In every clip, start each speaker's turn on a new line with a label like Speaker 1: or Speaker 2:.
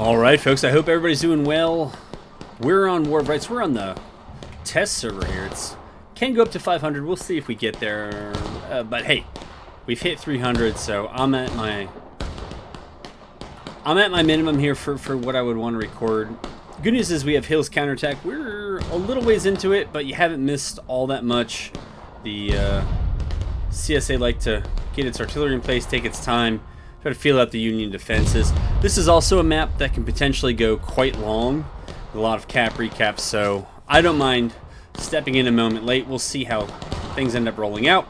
Speaker 1: Alright folks, I hope everybody's doing well. We're on War of Rights. We're on the test server here. It can go up to 500. We'll see if we get there. But hey, we've hit 300, so I'm at my minimum here for what I would want to record. Good news is we have Hill's Counterattack. We're a little ways into it, but you haven't missed all that much. The CSA like to get its artillery in place, take its time, try to feel out the Union defenses. This is also a map that can potentially go quite long, with a lot of cap recaps, so I don't mind stepping in a moment late. We'll see how things end up rolling out.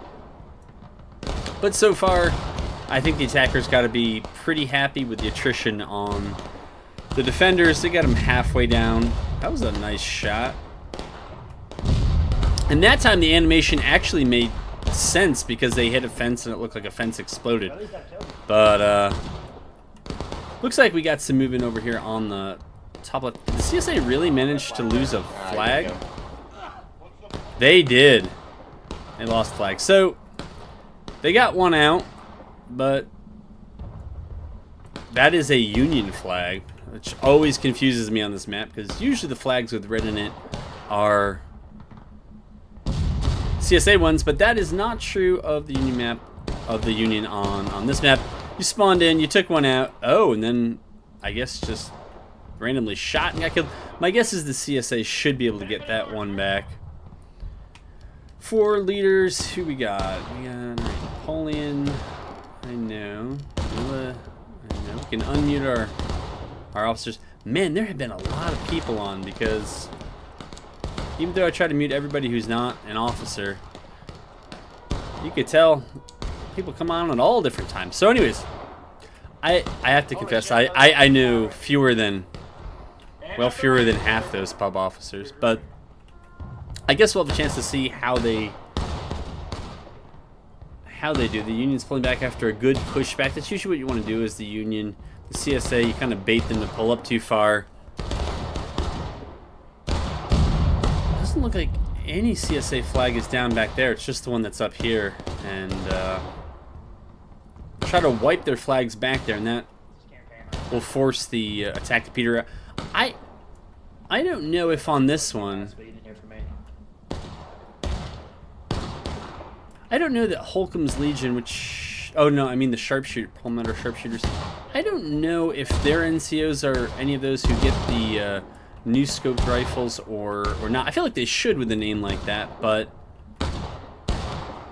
Speaker 1: But so far, I think the attackers got to be pretty happy with the attrition on the defenders. They got them halfway down. That was a nice shot. And that time the animation actually made sense because they hit a fence and it looked like a fence exploded. But looks like we got some movement over here on the top left. Did the CSA really manage to lose a flag? They did. They lost flag. So they got one out, but that is a Union flag, which always confuses me on this map because usually the flags with red in it are CSA ones, but that is not true of the Union map, of the Union on this map. You spawned in, you took one out, oh, and then I guess just randomly shot and got killed. My guess is the CSA should be able to get that one back. For leaders, who we got? We got Napoleon, I know. Mila, I know. We can unmute our officers. Man, there have been a lot of people on because even though I try to mute everybody who's not an officer, you could tell people come on at all different times. So anyways, I have to confess, I knew fewer than half those pub officers, but I guess we'll have a chance to see how they do. The Union's pulling back after a good pushback. That's usually what you want to do as the Union. The CSA, you kind of bait them to pull up too far. Doesn't look like any CSA flag is down back there. It's just the one that's up here, and try to wipe their flags back there, and that will force the attack to peter out. I don't know if on this one, I don't know that Holcomb's Legion, which, oh no, I mean the sharpshooter, Palmetto sharpshooters. I don't know if their NCOs are any of those who get the new scoped rifles or not. I feel like they should with a name like that, but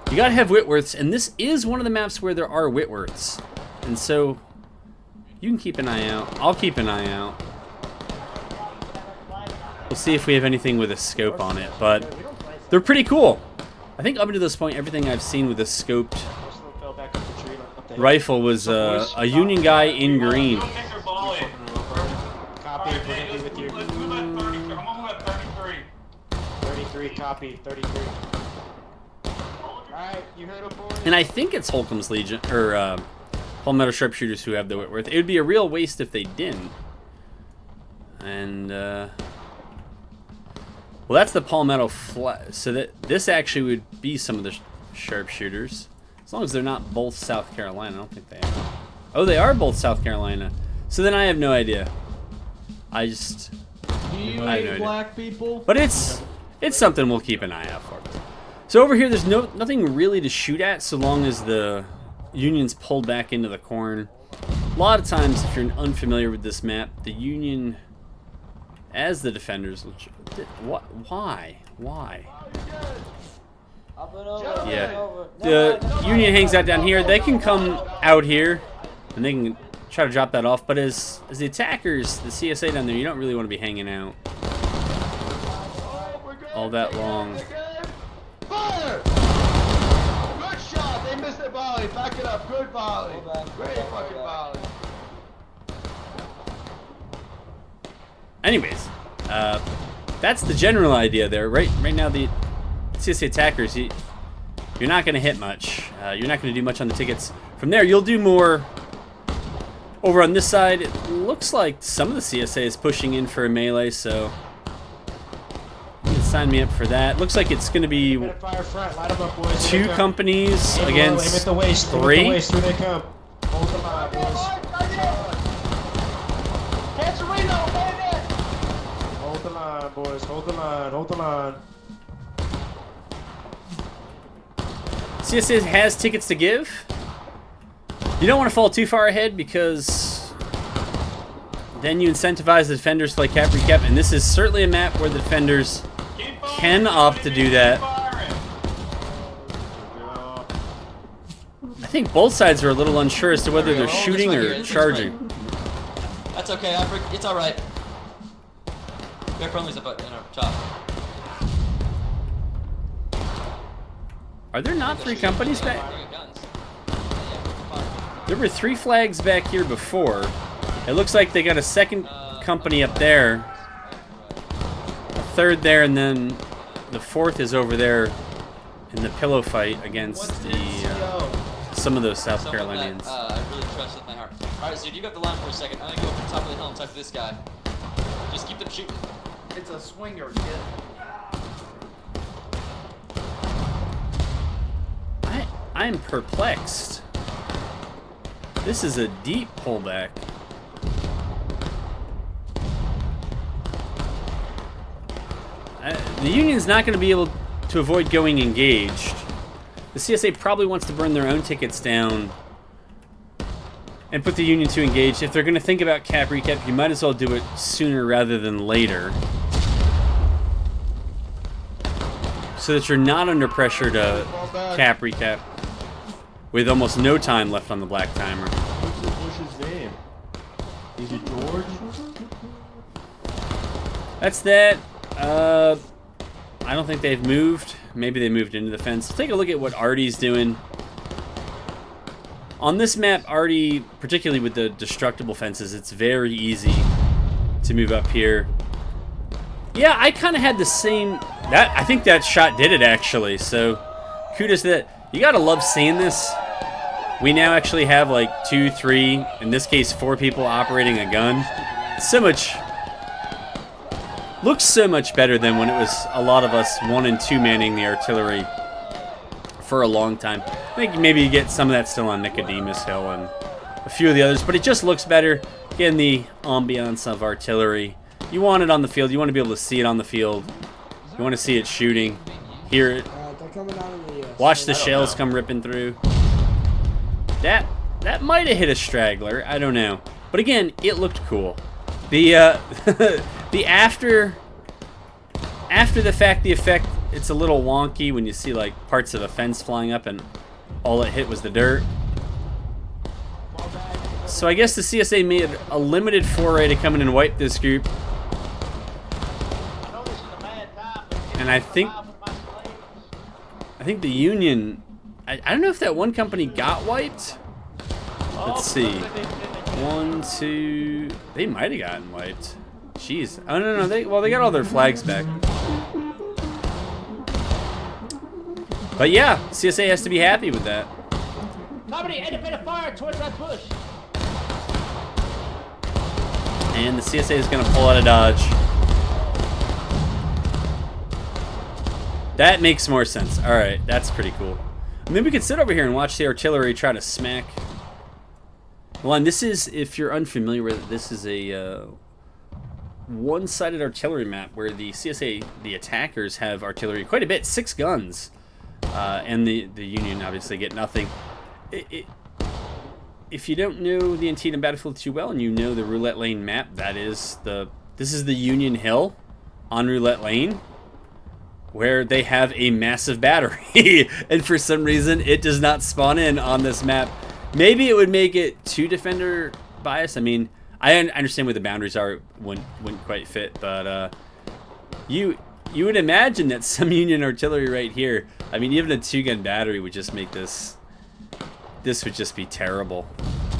Speaker 1: you gotta have Whitworths, and this is one of the maps where there are Whitworths, and so you can keep an eye out. I'll keep an eye out. We'll see if we have anything with a scope on it, but they're pretty cool. I think up to this point, everything I've seen with a scoped rifle was a Union guy in green.
Speaker 2: Copy, with you. Let's move at 33. I'm almost at 33. 33, copy, 33. Alright, you heard him, boys.
Speaker 1: And I think it's Holcomb's Legion, or Palmetto Sharpshooters who have the Whitworth. It would be a real waste if they didn't. And, well, that's the Palmetto flag. So that this actually would be some of the sharpshooters. As long as they're not both South Carolina. I don't think they are. Oh, they are both South Carolina. So then I have no idea. I have no idea.
Speaker 3: Black people?
Speaker 1: But it's something we'll keep an eye out for. So over here, there's nothing really to shoot at so long as the Union's pulled back into the corn. A lot of times, if you're unfamiliar with this map, the Union, as the defenders, what? Why? Yeah, the Union hangs out down here. They can come out here, and they can try to drop that off. But as the attackers, the CSA down there, you don't really want to be hanging out all that long.
Speaker 3: Fire! Good shot! They missed their volley. Back it up. Good volley. Great fucking volley.
Speaker 1: Anyways, that's the general idea there. Right now, the CSA attackers, you're not going to hit much. You're not going to do much on the tickets. From there, you'll do more. Over on this side, it looks like some of the CSA is pushing in for a melee, so you can sign me up for that. Looks like it's going to be two companies against three.
Speaker 2: Hold them out, boys. line, boys. Hold the line. Hold the line.
Speaker 1: CSA has tickets to give. You don't want to fall too far ahead because then you incentivize the defenders to play cap recap, and this is certainly a map where the defenders can opt to do that. I think both sides are a little unsure as to whether they're shooting or charging.
Speaker 4: That's okay. It's all right. Their friendly's up in our top.
Speaker 1: Are there not 3 companies back? There were 3 flags back here before. It looks like they got a second company up there, a third there, and then the 4th is over there in the pillow fight against some of those South Carolinians.
Speaker 4: I really trust with my heart. All right, so you got the line for a second. I'm gonna go up to the top of the hill and talk to this guy. Just keep them shooting.
Speaker 3: It's a swinger, kid.
Speaker 1: I'm perplexed. This is a deep pullback. The Union's not going to be able to avoid going engaged. The CSA probably wants to burn their own tickets down and put the Union to engage. If they're going to think about cap recap, you might as well do it sooner rather than later, so that you're not under pressure to cap recap with almost no time left on the black timer.
Speaker 3: What's his name? Is it George?
Speaker 1: That's that. I don't think they've moved. Maybe they moved into the fence. Let's take a look at what Artie's doing. On this map, Artie, particularly with the destructible fences, it's very easy to move up here. Yeah, I kind of had the same... I think that shot did it, actually. So, kudos to that. You gotta love seeing this. We now actually have like 2, 3, in this case 4 people operating a gun. So much... Looks so much better than when it was a lot of us 1 and 2 manning the artillery for a long time. I think maybe you get some of that still on Nicodemus Hill and a few of the others, but it just looks better. Getting the ambiance of artillery. You want it on the field. You want to be able to see it on the field. You want to see it shooting, hear it. Watch the shells come ripping through. That might have hit a straggler. I don't know. But again, it looked cool. The the after the fact, the effect, it's a little wonky when you see like parts of a fence flying up and all it hit was the dirt. So I guess the CSA made a limited foray to come in and wipe this group. And I think the Union, I don't know if that one company got wiped. Let's see. 1, 2, they might have gotten wiped. Jeez. Oh no, they got all their flags back. But yeah, CSA has to be happy with that.
Speaker 5: Company, independent fire towards that bush.
Speaker 1: And the CSA is going to pull out of dodge. That makes more sense. All right, that's pretty cool. Maybe we could sit over here and watch the artillery try to smack. Well, and this is, if you're unfamiliar with it, this is a one-sided artillery map where the CSA, the attackers, have artillery quite a bit, 6 guns, and the Union obviously get nothing. If you don't know the Antietam battlefield too well, and you know the Roulette Lane map, this is the Union Hill on Roulette Lane, where they have a massive battery, and for some reason it does not spawn in on this map. Maybe it would make it too defender bias. I mean, I understand where the boundaries are, wouldn't quite fit, but you would imagine that some Union artillery right here, I mean, even a 2-gun battery would just make this would just be terrible.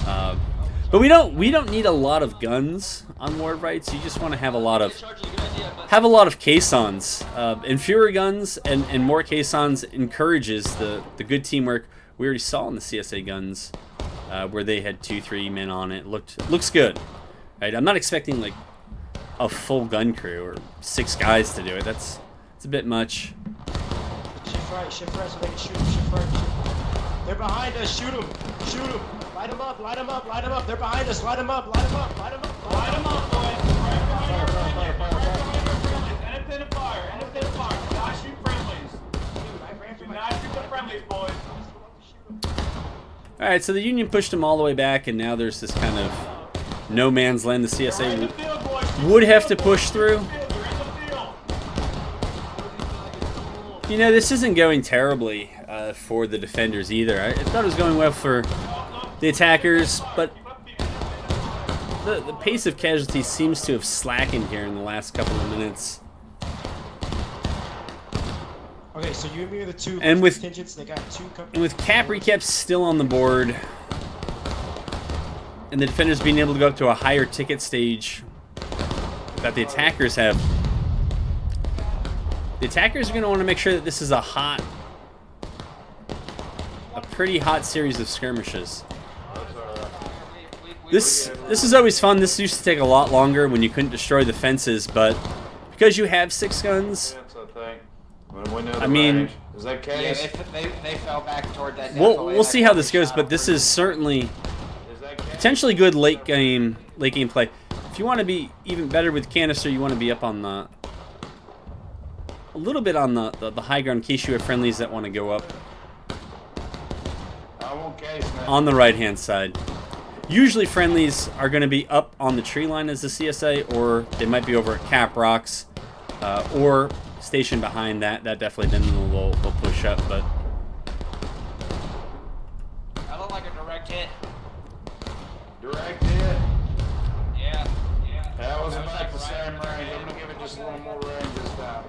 Speaker 1: But we don't need a lot of guns on ward rights. You just want to have a lot of caissons, and fewer guns and more caissons encourages the good teamwork we already saw in the CSA guns, where they had 2, 3 men on it. Looks good. Right? I'm not expecting like a full gun crew or 6 guys to do it. It's a bit much.
Speaker 2: Shift right so they can shoot. Shift right. They're behind us. Shoot them. Shoot them. Light them up. Light them up. Light them up. They're behind us. Light them up. Light them up. Light them up. Light them up, boys.
Speaker 1: Alright, so the Union pushed them all the way back, and now there's this kind of no man's land the CSA would have to push through. You know, this isn't going terribly for the defenders either. I thought it was going well for the attackers, but the pace of casualties seems to have slackened here in the last couple of minutes.
Speaker 2: Okay, so you and me are the two
Speaker 1: And with
Speaker 2: contingents. They got two companies.
Speaker 1: And with cap recaps still on the board, and the defenders being able to go up to a higher ticket stage that the attackers have, the attackers are going to want to make sure that this is a pretty hot series of skirmishes. This is always fun. This used to take a lot longer when you couldn't destroy the fences, but because you have 6 guns, I mean,
Speaker 3: is that
Speaker 4: Yeah, they fell back toward that.
Speaker 1: we'll see how this goes, but this is certainly potentially good late game play. If you want to be even better with canister, you want to be up on a little bit on the high ground in case you have friendlies that want to go up on the right hand side. Usually friendlies are going to be up on the tree line as the CSA, or they might be over at cap rocks, or stationed behind that. That definitely then will push up, but
Speaker 4: I don't like a direct hit.
Speaker 3: Direct hit.
Speaker 4: Yeah.
Speaker 3: That was about the same range. I'm gonna give it just a little more range this time.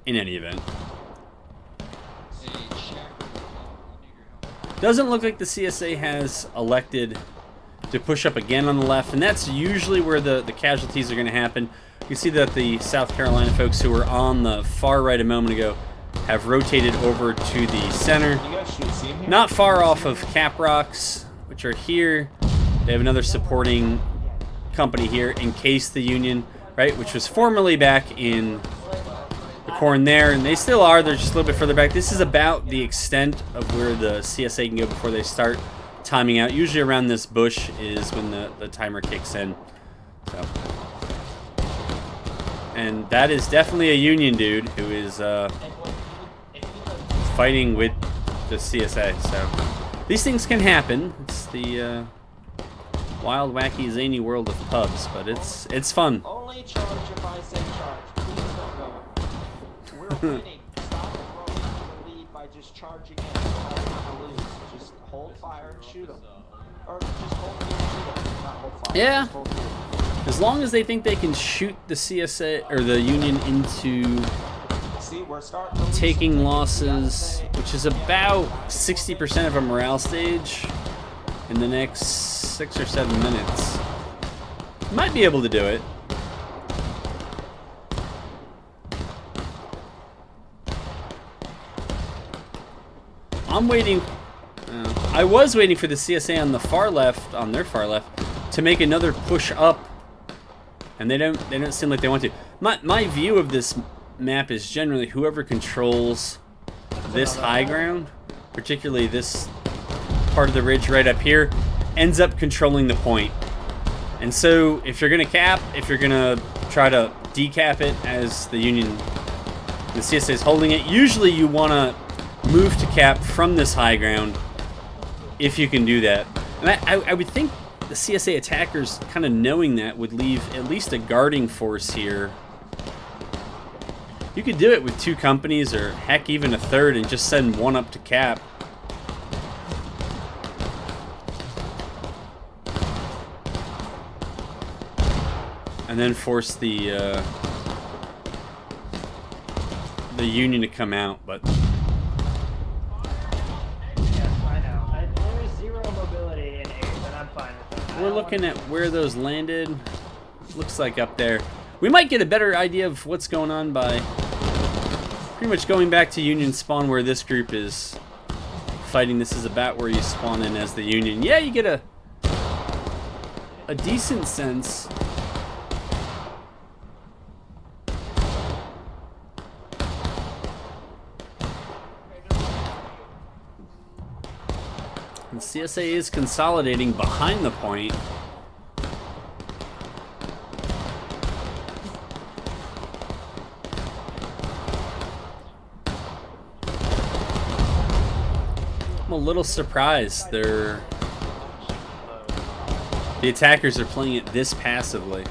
Speaker 1: in any event. Doesn't look like the CSA has elected to push up again on the left, and that's usually where the casualties are going to happen. You see that the South Carolina folks who were on the far right a moment ago have rotated over to the center. Not far off of Cap Rocks, which are here. They have another supporting company here in case the Union, right, which was formerly back in the corn there, and they still are. They're just a little bit further back. This is about the extent of where the CSA can go before they start timing out. Usually around this bush is when the timer kicks in. So. And that is definitely a Union dude who is fighting with the CSA. So these things can happen. It's the wild, wacky, zany world of pubs, but it's fun.
Speaker 5: Only charge if I say charge. Please don't go. We're winning. Stop throwing the lead by just charging in. Don't lose. Just hold fire and shoot them. Or just hold fire and shoot them. Not hold fire.
Speaker 1: Yeah.
Speaker 5: Just hold fire.
Speaker 1: As long as they think they can shoot the CSA or the Union into
Speaker 5: See, we're starting to
Speaker 1: taking losses, which is about 60% of a morale stage in the next 6 or 7 minutes. Might be able to do it. I'm waiting. I was waiting for the CSA on the far left, on their far left, to make another push up, and they don't seem like they want to. My view of this map is generally whoever controls this high ground, particularly this part of the ridge right up here, ends up controlling the point. And so if you're gonna cap, if you're gonna try to decap it as the Union, the CSA is holding it, usually you want to move to cap from this high ground if you can do that. And I would think the CSA attackers, kind of knowing that, would leave at least a guarding force here. You could do it with 2 companies, or heck, even a third, and just send one up to cap. And then force the Union to come out, but we're looking at where those landed. Looks like up there. We might get a better idea of what's going on by pretty much going back to Union spawn where this group is fighting. This is about where you spawn in as the Union. Yeah, you get a decent sense. And CSA is consolidating behind the point. little surprised. The attackers are playing it this passively.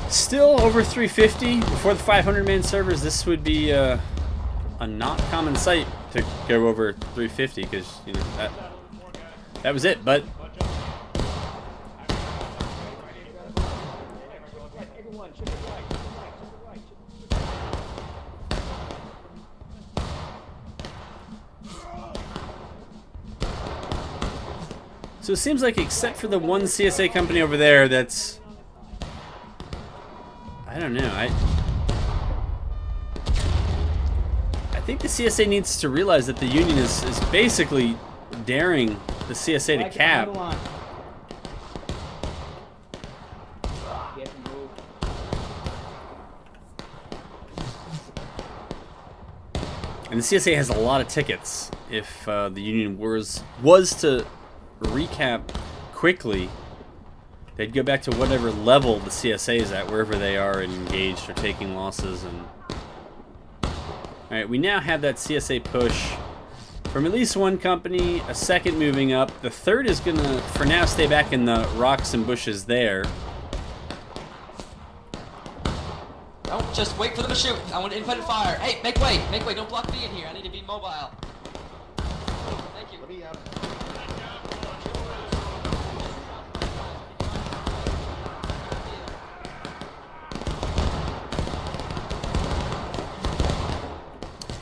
Speaker 1: Still over 350 before the 500-man servers. This would be a not common sight to go over 350 because you know that was it. But so it seems like except for the one CSA company over there, that's I don't know. I think the CSA needs to realize that the Union is basically daring the CSA to cap. And the CSA has a lot of tickets. If the Union was to recap quickly, they'd go back to whatever level the CSA is at, wherever they are engaged or taking losses. And all right, we now have that CSA push from at least one company, a second moving up. The third is gonna, for now, stay back in the rocks and bushes there.
Speaker 4: Oh, just wait for them to shoot. I want independent fire. Hey, make way, don't block me in here. I need to be mobile. Thank you.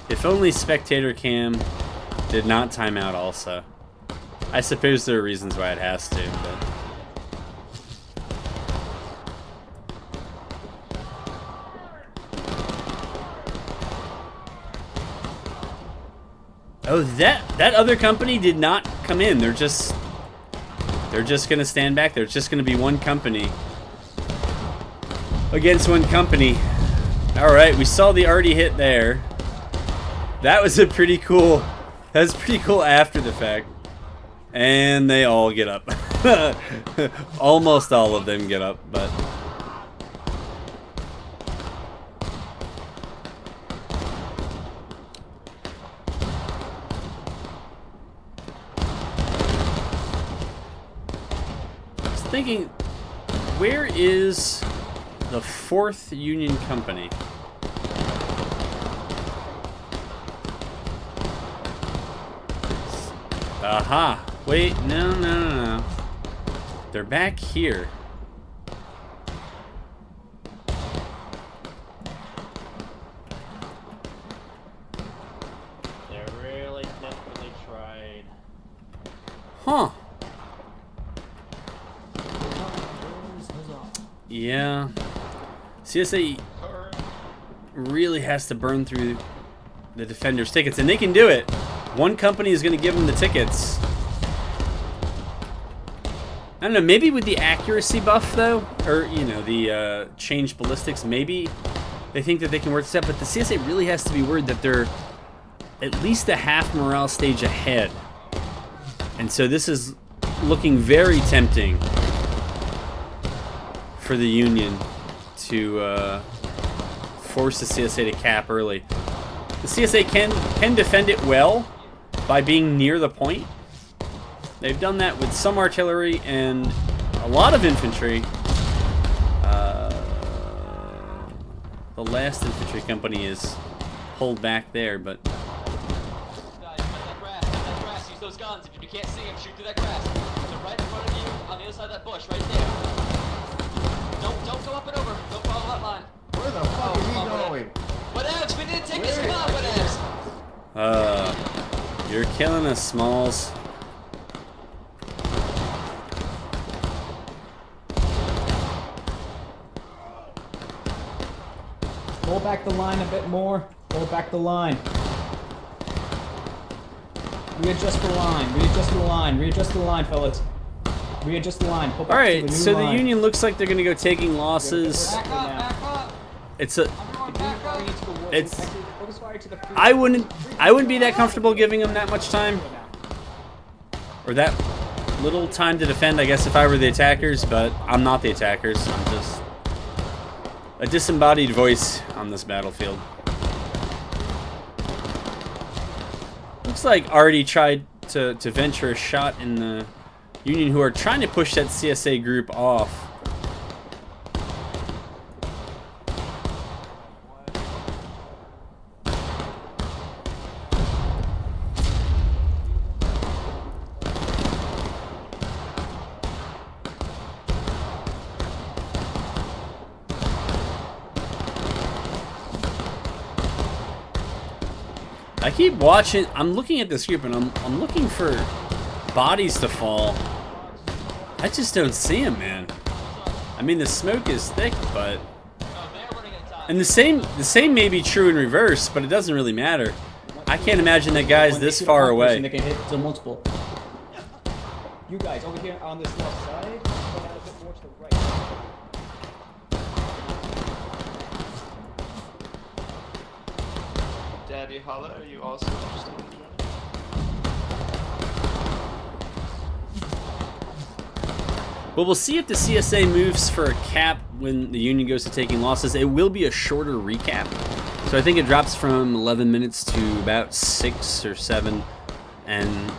Speaker 1: If only spectator cam did not time out also. I suppose there are reasons why it has to, but... Oh, that other company did not come in. They're just gonna stand back. There's just gonna be one company against one company. Alright, we saw the arty hit there. That was pretty cool after the fact. And they all get up. Almost all of them get up, but... I was thinking, where is the 4th Union Company? Aha! Wait, no. They're back here.
Speaker 2: They really desperately tried.
Speaker 1: Huh. Yeah. CSA really has to burn through the defenders' tickets, and they can do it. One company is going to give them the tickets. I don't know, maybe with the accuracy buff, though, or, you know, the changed ballistics, maybe they think that they can work this out, but the CSA really has to be worried that they're at least a half morale stage ahead. And so this is looking very tempting for the Union to force the CSA to cap early. The CSA can defend it well by being near the point. They've done that with some artillery and a lot of infantry. The last infantry company is pulled back there, but...
Speaker 4: That grass, use those guns. If you can't see them, shoot through that grass. They're right in front of you, on the other side of that bush, right there. Don't go up and over. Don't follow that line.
Speaker 3: Where the fuck is he going?
Speaker 4: Whatevs, we didn't take this. Come on, whatevs.
Speaker 1: You're killing us, Smalls.
Speaker 6: Pull back the line a bit more. Pull back the line. Readjust the line. Readjust the line. Readjust the line, fellas. Readjust the line. Pull back to
Speaker 1: Alright,
Speaker 6: the new
Speaker 1: so
Speaker 6: line.
Speaker 1: the Union looks like they're going to go taking losses.
Speaker 4: Back up.
Speaker 1: It's a...
Speaker 4: Everyone back up.
Speaker 1: It's...
Speaker 6: Focus fire to the free.
Speaker 1: I wouldn't be that comfortable giving them that much time, or that little time to defend, I guess, if I were the attackers, but I'm not the attackers. I'm just a disembodied voice on this battlefield. Looks like Artie tried to venture a shot in the Union, who are trying to push that CSA group off. I keep watching. I'm looking at this group, and I'm looking for bodies to fall. I just don't see them, man. I mean, the smoke is thick, but and the same may be true in reverse, but it doesn't really matter. I can't imagine that guy's this far away.
Speaker 6: They can hit to multiple. You guys over here on this left side, go down a bit more to the right.
Speaker 3: Daddy Holla, are you also interested in joining?
Speaker 1: Well, we'll see if the CSA moves for a cap when the Union goes to taking losses. It will be a shorter recap. So I think it drops from 11 minutes to about 6 or 7. And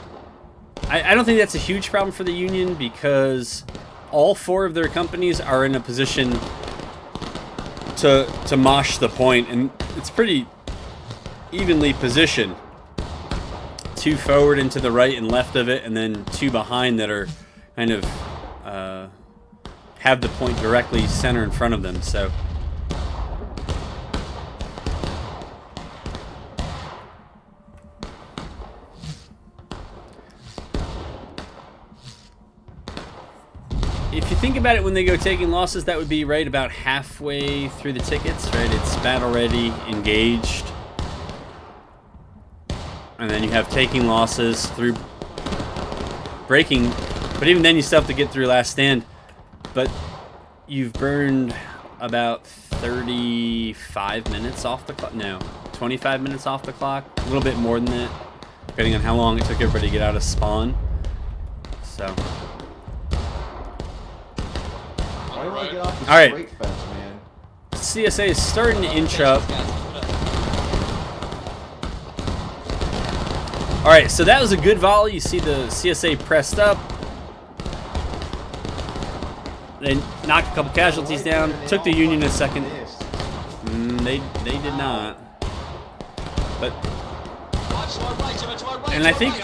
Speaker 1: I don't think that's a huge problem for the Union, because all 4 of their companies are in a position to mosh the point. And it's pretty evenly positioned. 2 forward and to the right and left of it, and then 2 behind that are kind of have the point directly center in front of them. So if you think about it, when they go taking losses, that would be right about halfway through the tickets, right? It's battle ready, engaged, and then you have taking losses through breaking. But even then, you still have to get through last stand. But you've burned about 35 minutes off the clock. No, 25 minutes off the clock. A little bit more than that, depending on how long it took everybody to get out of spawn. So.
Speaker 3: Why do I get off the
Speaker 1: All right.
Speaker 3: straight fence, man?
Speaker 1: CSA is starting to inch up. All right, so that was a good volley. You see the CSA pressed up. They knocked a couple casualties down. Took the Union a second. They did not. But and I think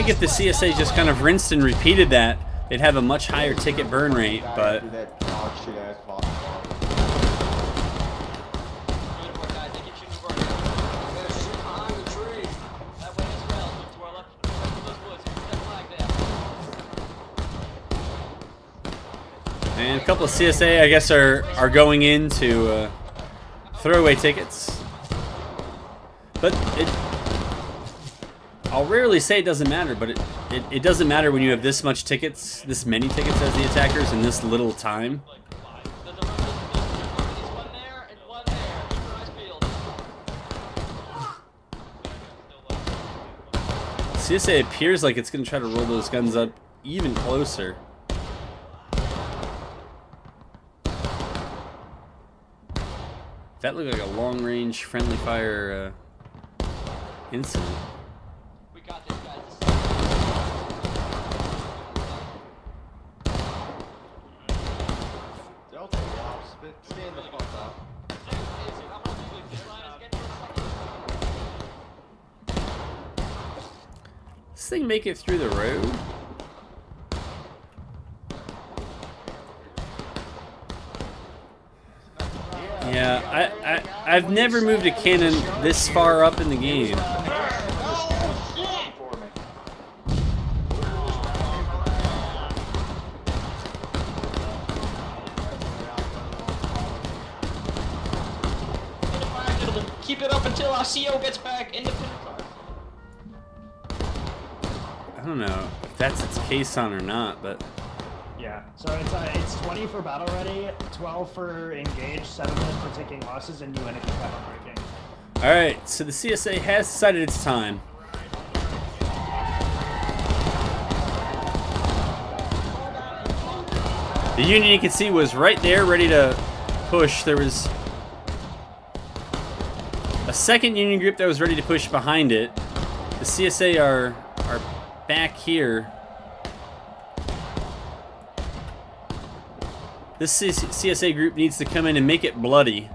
Speaker 1: if the CSA just kind of rinsed and repeated that, they'd have a much higher ticket burn rate. But and a couple of CSA, I guess, are going into throwaway tickets. But I'll rarely say it doesn't matter, but it doesn't matter when you have this much tickets, this many tickets as the attackers in this little time. CSA appears like it's going to try to roll those guns up even closer. That looked like a long-range friendly fire incident.
Speaker 4: We got this, guys.
Speaker 3: Delta, stand the fuck up.
Speaker 1: This thing make it through the road? Yeah, I've never moved a cannon this far up in the game.
Speaker 5: Keep it up until our CO gets back. Independent car.
Speaker 1: I don't know if that's its case on or not, but
Speaker 2: Yeah, so it's 20 for battle ready, 12 for engage, 7 minutes for taking losses, and you end it with battle breaking.
Speaker 1: Alright, so the CSA has decided it's time. The Union, you can see, was right there, ready to push. There was a second Union group that was ready to push behind it. The CSA are back here. This CSA group needs to come in and make it bloody.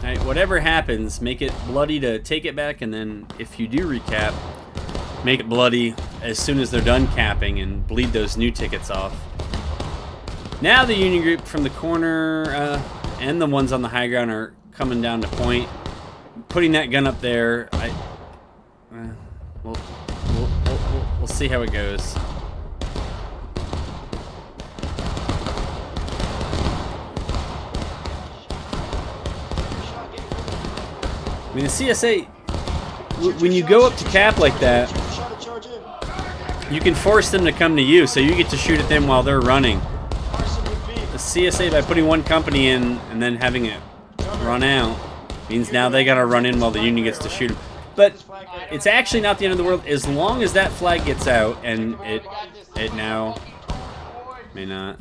Speaker 1: Alright, whatever happens, make it bloody to take it back, and then if you do recap, make it bloody as soon as they're done capping and bleed those new tickets off. Now the Union group from the corner and the ones on the high ground are coming down to point. Putting that gun up there, we'll see how it goes. I mean, the CSA, when you go up to cap like that, you can force them to come to you, so you get to shoot at them while they're running. The CSA, by putting one company in and then having it run out, means now they gotta run in while the Union gets to shoot them. But it's actually not the end of the world as long as that flag gets out, and it now may not.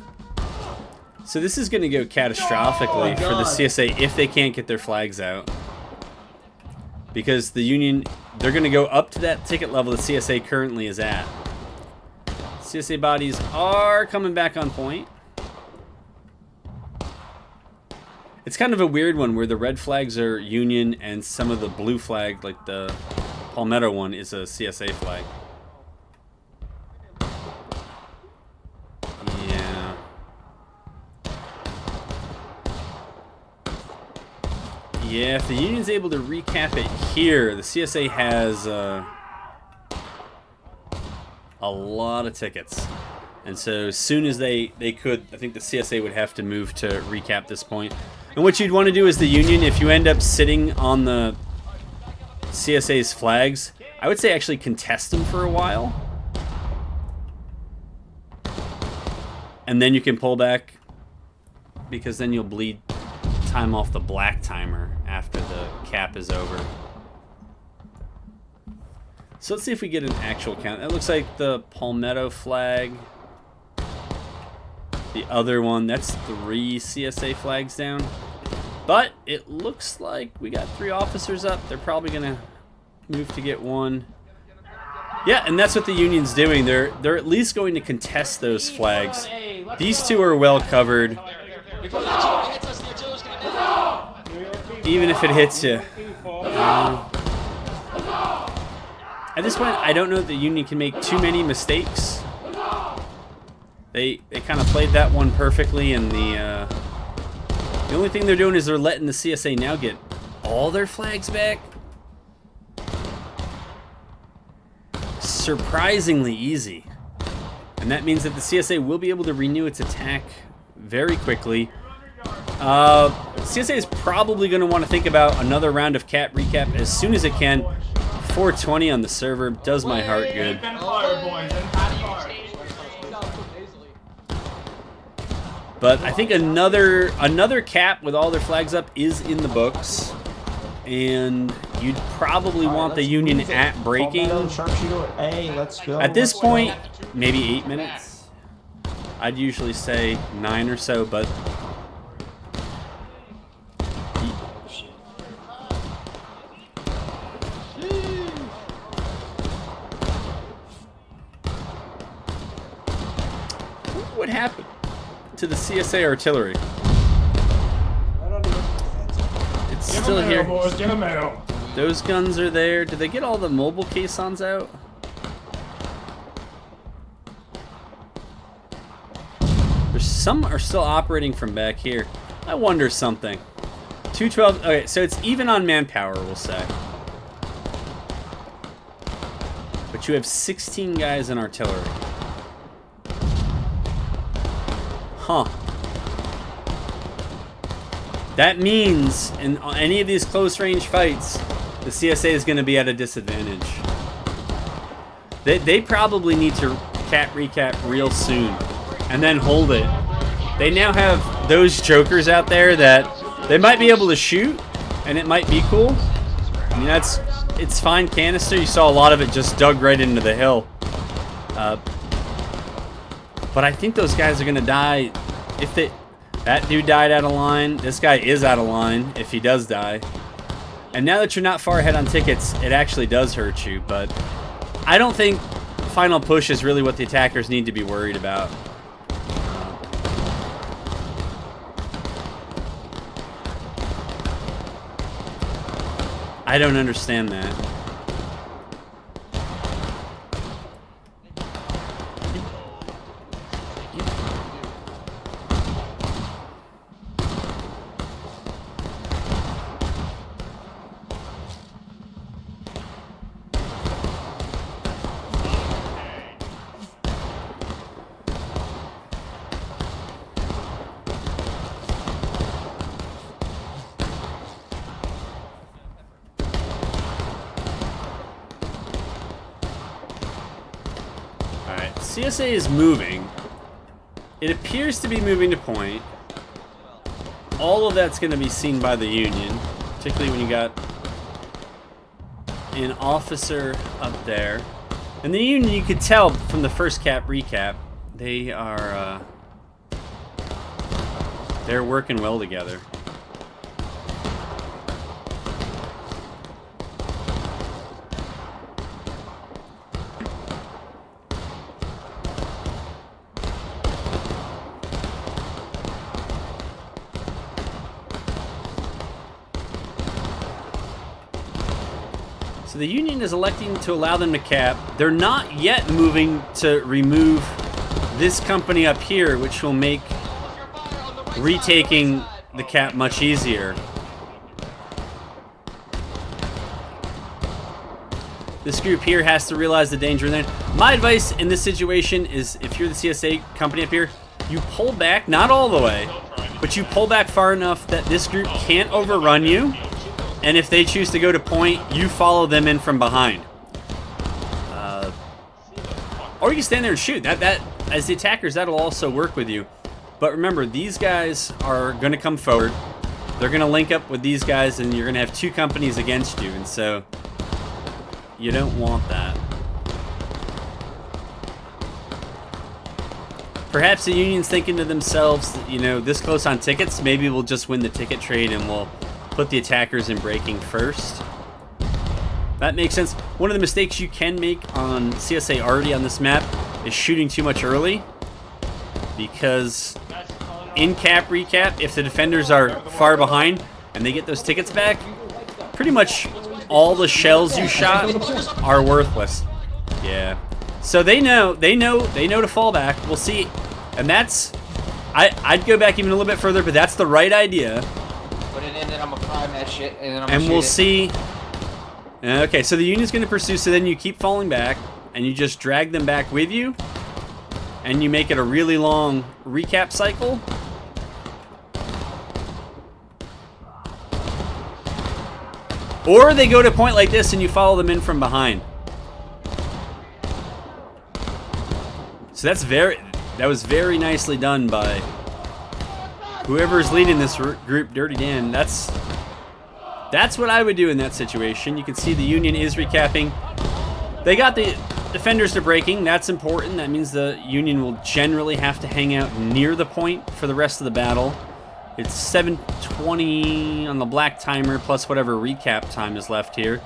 Speaker 1: So this is gonna go catastrophically for the CSA if they can't get their flags out. Because the Union, they're going to go up to that ticket level the CSA currently is at. CSA bodies are coming back on point. It's kind of a weird one where the red flags are Union and some of the blue flag, like the Palmetto one, is a CSA flag. Yeah. Yeah, if the Union's able to recap it here, the CSA has a lot of tickets. And so as soon as they could, I think the CSA would have to move to recap this point. And what you'd want to do is the Union, if you end up sitting on the CSA's flags, I would say actually contest them for a while. And then you can pull back, because then you'll bleed time off the black timer after the cap is over. So let's see if we get an actual count. That looks like the Palmetto flag. The other one, that's 3 CSA flags down. But it looks like we got 3 officers up. They're probably gonna move to get one. Yeah, and that's what the Union's doing. They're at least going to contest those flags. These 2 are well covered. Even if it hits you. At this point, I don't know that the Union can make too many mistakes. They kind of played that one perfectly, and the only thing they're doing is they're letting the CSA now get all their flags back. Surprisingly easy. And that means that the CSA will be able to renew its attack very quickly. CSA is probably going to want to think about another round of cap recap as soon as it can. 420 on the server does my heart good. But I think another cap with all their flags up is in the books, and you'd probably want the Union at breaking. At this point, maybe 8 minutes. I'd usually say 9 or so, but what happened to the CSA artillery? It's still here. Those guns are there. Did they get all the mobile caissons out? There's some are still operating from back here. I wonder something. 212. Okay, so it's even on manpower, we'll say. But you have 16 guys in artillery. Huh. That means in any of these close range fights, the CSA is going to be at a disadvantage. They probably need to recap real soon and then hold it. They now have those jokers out there that They might be able to shoot, and it might be cool. I mean, it's fine canister. You saw a lot of it just dug right into the hill. But I think those guys are gonna die if they. That dude died out of line. This guy is out of line if he does die. And now that you're not far ahead on tickets, it actually does hurt you. But I don't think final push is really what the attackers need to be worried about. I don't understand that. CSA is moving. It appears to be moving to point. All of that's going to be seen by the Union, particularly when you got an officer up there. And the Union, you could tell from the first cap recap, they are they're working well together. So the Union is electing to allow them to cap. They're not yet moving to remove this company up here, which will make retaking the cap much easier. This group here has to realize the danger. And then my advice in this situation is, if you're the CSA company up here, you pull back, not all the way, but you pull back far enough that this group can't overrun you. And if they choose to go to point, you follow them in from behind. Or you can stand there and shoot. That as the attackers, that'll also work with you. But remember, these guys are going to come forward. They're going to link up with these guys, and you're going to have two companies against you. And so, you don't want that. Perhaps the Union's thinking to themselves, you know, this close on tickets, maybe we'll just win the ticket trade and we'll put the attackers in breaking first. That makes sense. One of the mistakes you can make on CSA already on this map is shooting too much early, because in cap recap, if the defenders are far behind and they get those tickets back, pretty much all the shells you shot are worthless. Yeah. So they know to fall back. We'll see. And that's, I'd go back even a little bit further, but that's the right idea.
Speaker 5: Put it in, then I'm gonna prime that shit, and then I'm gonna
Speaker 1: And we'll
Speaker 5: shoot
Speaker 1: see. Okay, so the Union's gonna pursue, so then you keep falling back, and you just drag them back with you, and you make it a really long recap cycle. Or they go to point like this, and you follow them in from behind. So that was very nicely done by whoever's leading this group, Dirty Dan. That's what I would do in that situation. You can see the Union is recapping. They got the defenders to breaking. That's important. That means the Union will generally have to hang out near the point for the rest of the battle. It's 7:20 on the black timer, plus whatever recap time is left here.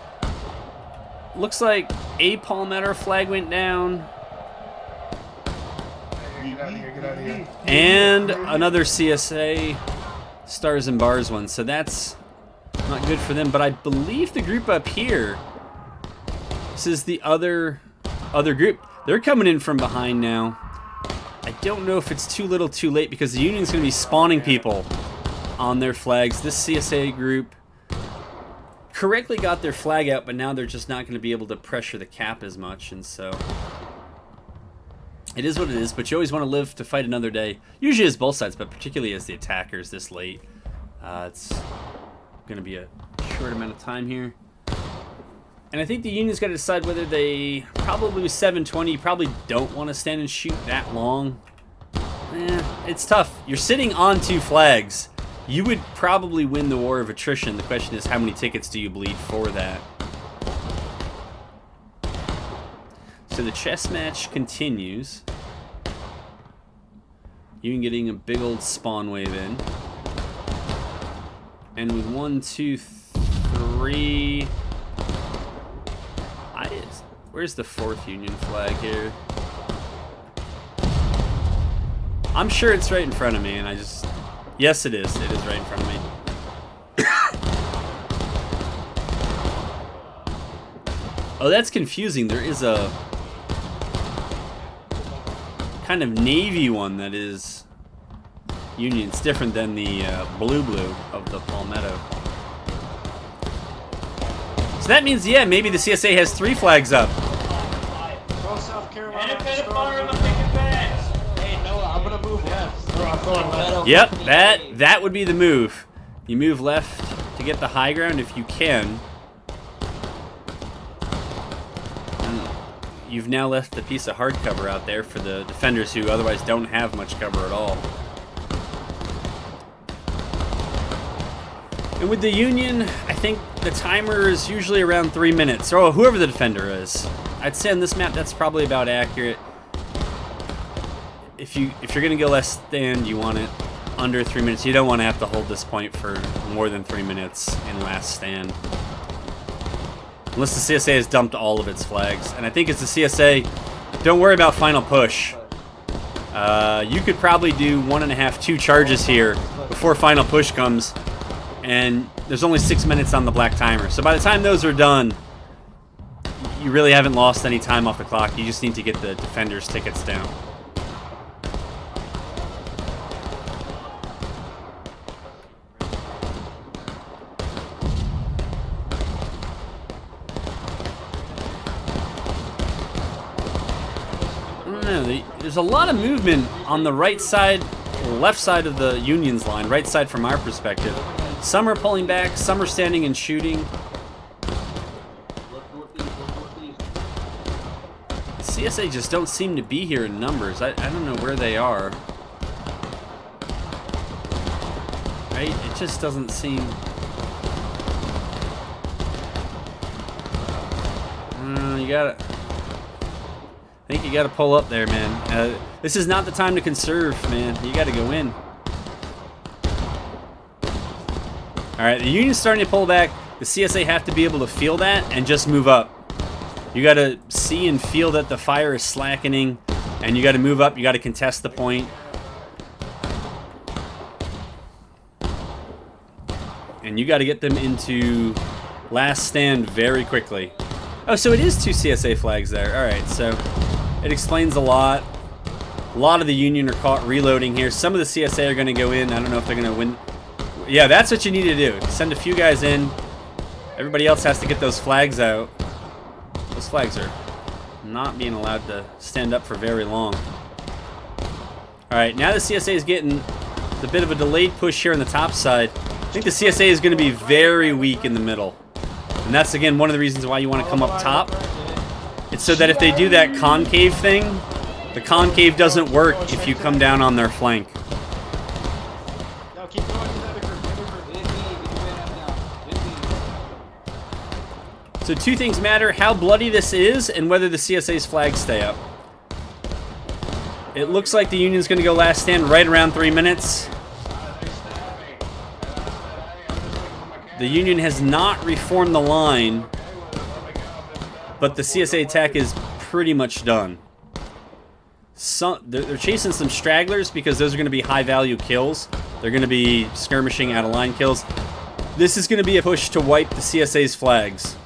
Speaker 1: Looks like a Palmetto flag went down.
Speaker 3: Get out of here, get out of here.
Speaker 1: And another CSA stars and bars one. So that's not good for them. But I believe the group up here, this is the other group. They're coming in from behind now. I don't know if it's too little too late, because the Union's going to be spawning people on their flags. This CSA group correctly got their flag out, but now they're just not going to be able to pressure the cap as much. And so it is what it is, but you always want to live to fight another day. Usually as both sides, but particularly as the attackers this late. It's going to be a short amount of time here. And I think the Union's got to decide whether they probably with 7:20, you probably don't want to stand and shoot that long. It's tough. You're sitting on two flags. You would probably win the war of attrition. The question is, how many tickets do you bleed for that? So the chess match continues. Union getting a big old spawn wave in. And with 1, 2, 3... Where's the 4th Union flag here? I'm sure it's right in front of me, and I just... Yes, it is. It is right in front of me. Oh, that's confusing. There is a kind of navy one that is Union. It's different than the blue of the Palmetto. So that means, yeah, maybe the CSA has 3 flags up.
Speaker 2: Go South Carolina.
Speaker 5: And a fire in the picket fence.
Speaker 2: Hey, Noah, I'm gonna move left. I'm going left.
Speaker 1: Yep, that would be the move. You move left to get the high ground if you can. And you've now left a piece of hard cover out there for the defenders who otherwise don't have much cover at all. And with the Union, I think the timer is usually around 3 minutes. Or whoever the defender is. I'd say on this map that's probably about accurate. If you're gonna go last stand, you want it under 3 minutes. You don't want to have to hold this point for more than 3 minutes in last stand. Unless the CSA has dumped all of its flags. And I think it's the CSA, don't worry about final push. You could probably do 1.5, 2 charges here before final push comes. And there's only 6 minutes on the black timer. So by the time those are done, you really haven't lost any time off the clock. You just need to get the defenders' tickets down. I don't know, there's a lot of movement on the right side, left side of the Union's line, right side from our perspective. Some are pulling back, some are standing and shooting. CSA just don't seem to be here in numbers. I don't know where they are. Right? It just doesn't seem... you gotta... I think you gotta pull up there, man. This is not the time to conserve, man. You gotta go in. Alright, the Union's starting to pull back. The CSA have to be able to feel that and just move up. You gotta see and feel that the fire is slackening, and you gotta move up, you gotta contest the point. And you gotta get them into last stand very quickly. Oh, so it is 2 CSA flags there. Alright, so it explains a lot. A lot of the Union are caught reloading here. Some of the CSA are gonna go in. I don't know if they're gonna win. Yeah, that's what you need to do. Send a few guys in. Everybody else has to get those flags out. Those flags are not being allowed to stand up for very long. Alright, now the CSA is getting a bit of a delayed push here on the top side. I think the CSA is going to be very weak in the middle. And that's, again, one of the reasons why you want to come up top. It's so that if they do that concave thing, the concave doesn't work if you come down on their flank.
Speaker 2: No, keep going to the other group.
Speaker 1: So 2 things matter, how bloody this is and whether the CSA's flags stay up. It looks like the Union's going to go last stand right around 3 minutes. The Union has not reformed the line, but the CSA attack is pretty much done. They're chasing some stragglers because those are going to be high-value kills. They're going to be skirmishing out-of-line kills. This is going to be a push to wipe the CSA's flags.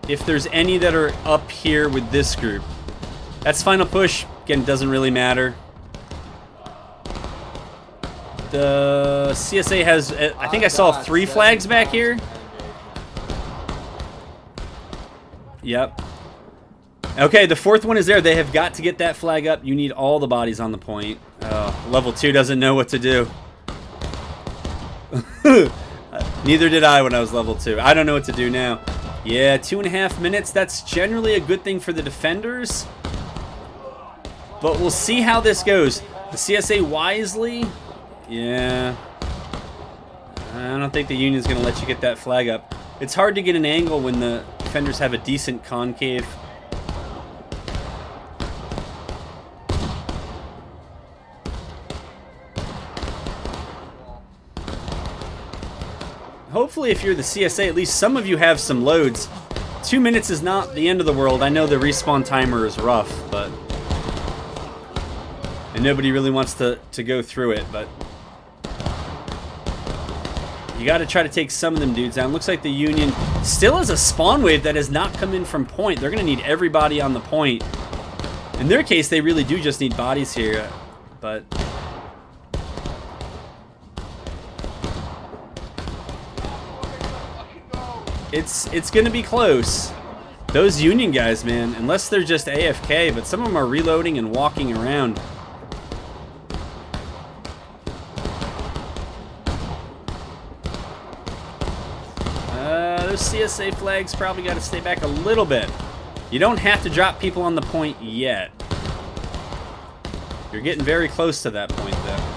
Speaker 1: If there's any that are up here with this group. That's final push. Again, doesn't really matter. The CSA has, I think I saw 3 flags back here. Yep. Okay, the 4th one is there. They have got to get that flag up. You need all the bodies on the point. Level 2 doesn't know what to do. Neither did I when I was level 2. I don't know what to do now. Yeah, 2.5 minutes. That's generally a good thing for the defenders. But we'll see how this goes. The CSA wisely... Yeah. I don't think the Union's going to let you get that flag up. It's hard to get an angle when the defenders have a decent concave. Hopefully, if you're the CSA, at least some of you have some loads. 2 minutes is not the end of the world. I know the respawn timer is rough, but... and nobody really wants to go through it, but... you got to try to take some of them dudes down. Looks like the Union still has a spawn wave that has not come in from point. They're going to need everybody on the point. In their case, they really do just need bodies here, but... It's going to be close. Those Union guys, man, unless they're just AFK, but some of them are reloading and walking around. Those CSA flags probably got to stay back a little bit. You don't have to drop people on the point yet. You're getting very close to that point, though.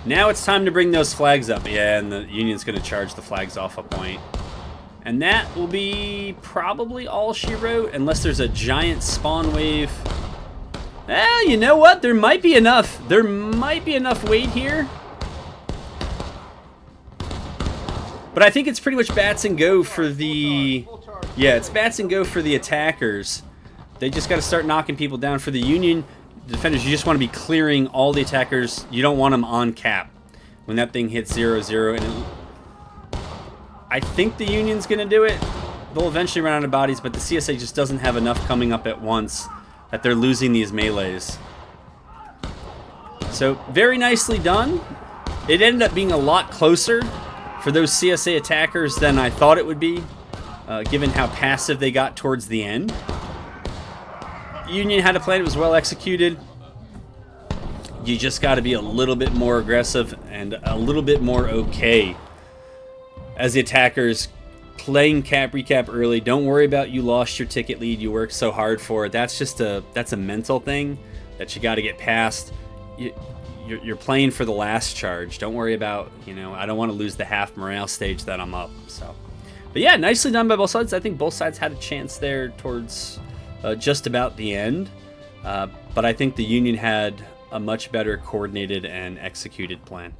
Speaker 1: Now it's time to bring those flags up. Yeah, and the Union's going to charge the flags off a point. And that will be probably all she wrote, unless there's a giant spawn wave. You know what? There might be enough. There might be enough weight here. But I think it's pretty much bats and go for the... yeah, it's bats and go for the attackers. They just got to start knocking people down. For the Union defenders, you just want to be clearing all the attackers. You don't want them on cap when that thing hits 0-0. And I think the Union's going to do it. They'll eventually run out of bodies, but the CSA just doesn't have enough coming up at once that they're losing these melees. So, very nicely done. It ended up being a lot closer for those CSA attackers than I thought it would be, given how passive they got towards the end. Union had a plan. It was well executed. You just got to be a little bit more aggressive and a little bit more okay as the attackers playing cap recap early. Don't worry about you lost your ticket lead. You worked so hard for it. That's just that's a mental thing that you got to get past. You're playing for the last charge. Don't worry about, you know, I don't want to lose the half morale stage that I'm up. So, but yeah, nicely done by both sides. I think both sides had a chance there towards just about the end. But I think the Union had a much better coordinated and executed plan.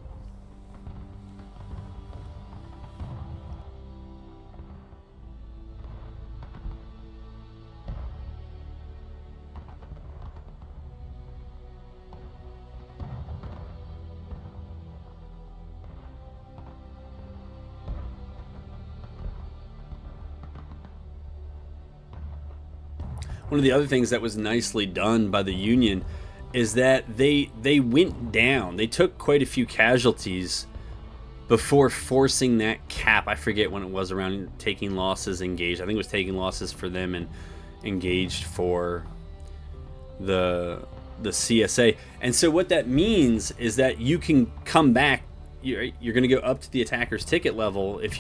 Speaker 1: One of the other things that was nicely done by the Union is that they went down. They took quite a few casualties before forcing that cap. I forget when it was around taking losses engaged. I think it was taking losses for them and engaged for the CSA. And so what that means is that you can come back. You're going to go up to the attacker's ticket level. If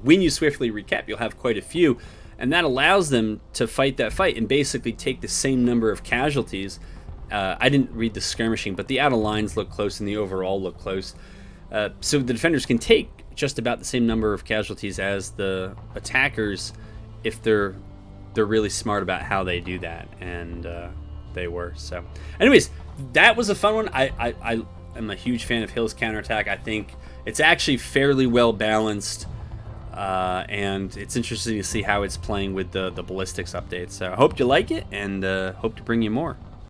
Speaker 1: when you swiftly recap, you'll have quite a few. And that allows them to fight that fight and basically take the same number of casualties. I didn't read the skirmishing, but the outer lines look close and the overall look close. So the defenders can take just about the same number of casualties as the attackers if they're really smart about how they do that. And they were. So anyways, that was a fun one. I am a huge fan of Hill's Counterattack. I think it's actually fairly well balanced. And it's interesting to see how it's playing with the ballistics updates. So I hope you like it, and hope to bring you more.